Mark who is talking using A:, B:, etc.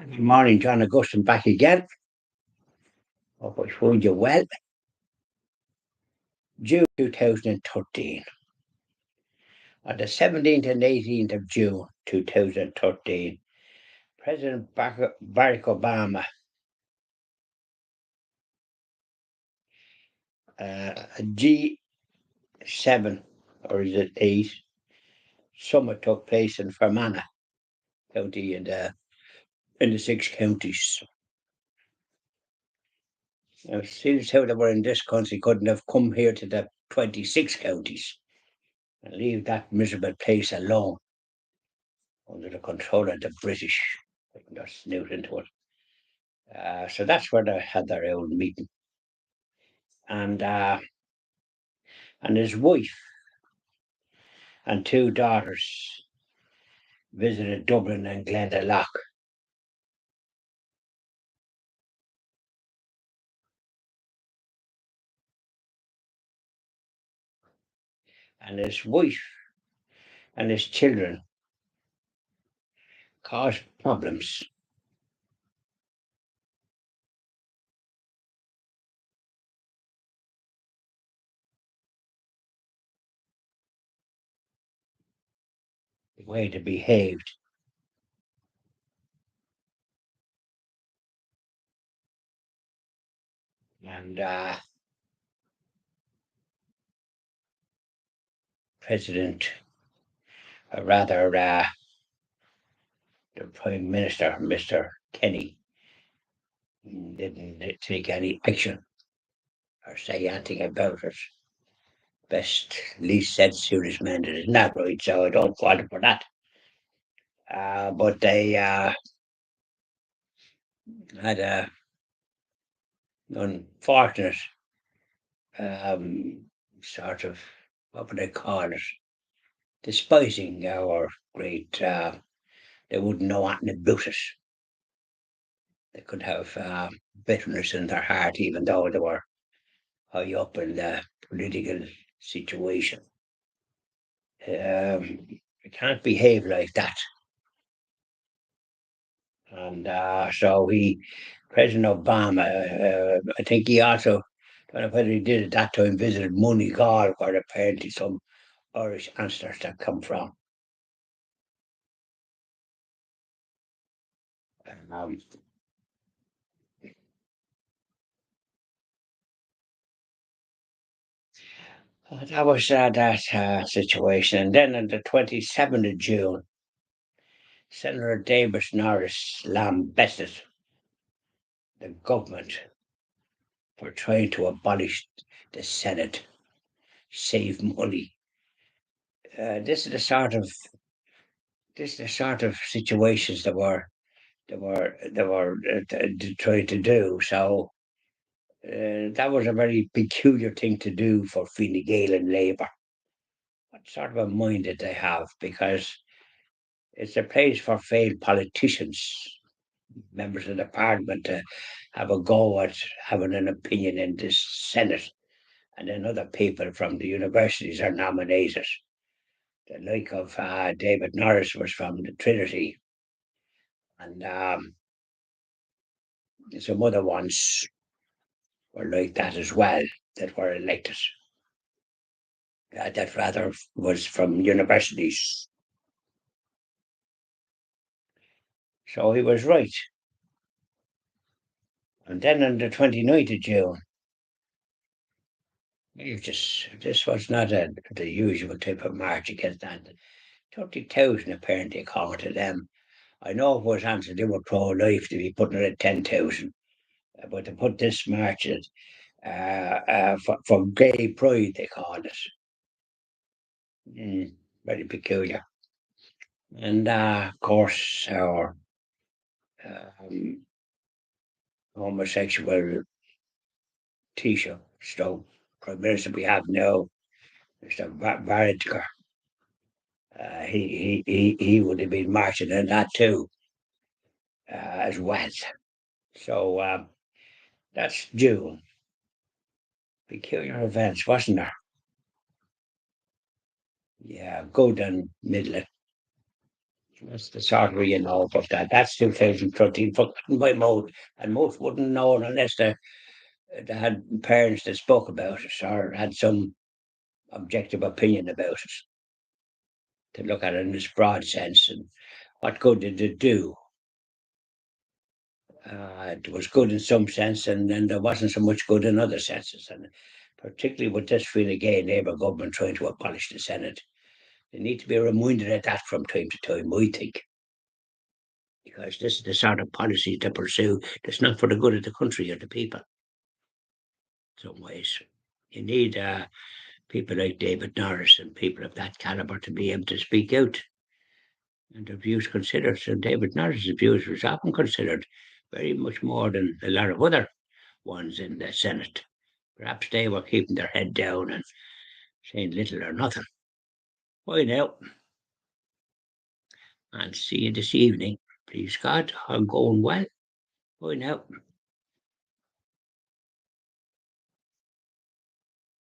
A: Good morning, John Augustine, back again. Hope I find you well. June 2013. On the 17th and 18th of June 2013, President Barack Obama, a G7, or is it 8, summit took place in Fermanagh County in the 6 counties. Now, seems how they were in this country couldn't have come here to the 26 counties and leave that miserable place alone under the control of the British. They can just snoot into it. So that's where they had their old meeting. And his wife and two daughters visited Dublin and Glendalough. And his wife and his children caused problems. The way they behaved. And President, or rather, the Prime Minister, Mr. Kenny, didn't take any action or say anything about it. Best least said soonest mended, isn't that right? So I don't fault him for that. But they had a unfortunate sort of, what would I call it, despising our great, they wouldn't know anything about it. They could have bitterness in their heart, even though they were high up in the political situation. You can't behave like that. And so President Obama, I think he also, I don't know whether he did at that time, visited Moneygall, where apparently some Irish ancestors had come from. Um, that was that situation. And then on the 27th of June, Senator David Norris lambasted the government for trying to abolish the Senate, save money. This is the sort of situations that were trying to do. So that was a very peculiar thing to do for Fine Gael and Labour. What sort of a mind did they have? Because it's a place for failed politicians, members of the parliament, to have a go at having an opinion in this Senate. And then other people from the universities are nominated. The like of David Norris was from the Trinity, and some other ones were like that as well that were elected. That rather was from universities. So he was right. And then on the 29th of June, this was not the usual type of march against that. 30,000 apparently according to them. I know it was answered they were pro-life to be putting it at 10,000, but to put this march at for gay pride, they called it. Very peculiar. And of course, our um, homosexual Taoiseach, so Prime Minister we have now, Mr. Varadkar, he would have been marching in that too, as well. So that's June. Peculiar events, wasn't there? Yeah, good and middling. That's the sort of but that's 2013 in my mouth, and most wouldn't know it unless they had parents that spoke about it or had some objective opinion about it to look at it in its broad sense and what good did it do. It was good in some sense, and then there wasn't so much good in other senses. And particularly with this Fine Gael Labour government trying to abolish the Senate, they need to be reminded of that from time to time, I think, because this is the sort of policy to pursue that's not for the good of the country or the people. In some ways, you need people like David Norris and people of that calibre to be able to speak out and their views considered. So David Norris's views was often considered very much more than a lot of other ones in the Senate. Perhaps they were keeping their head down and saying little or nothing. Bye now, and see you this evening. Please God, I'm going well. Bye now.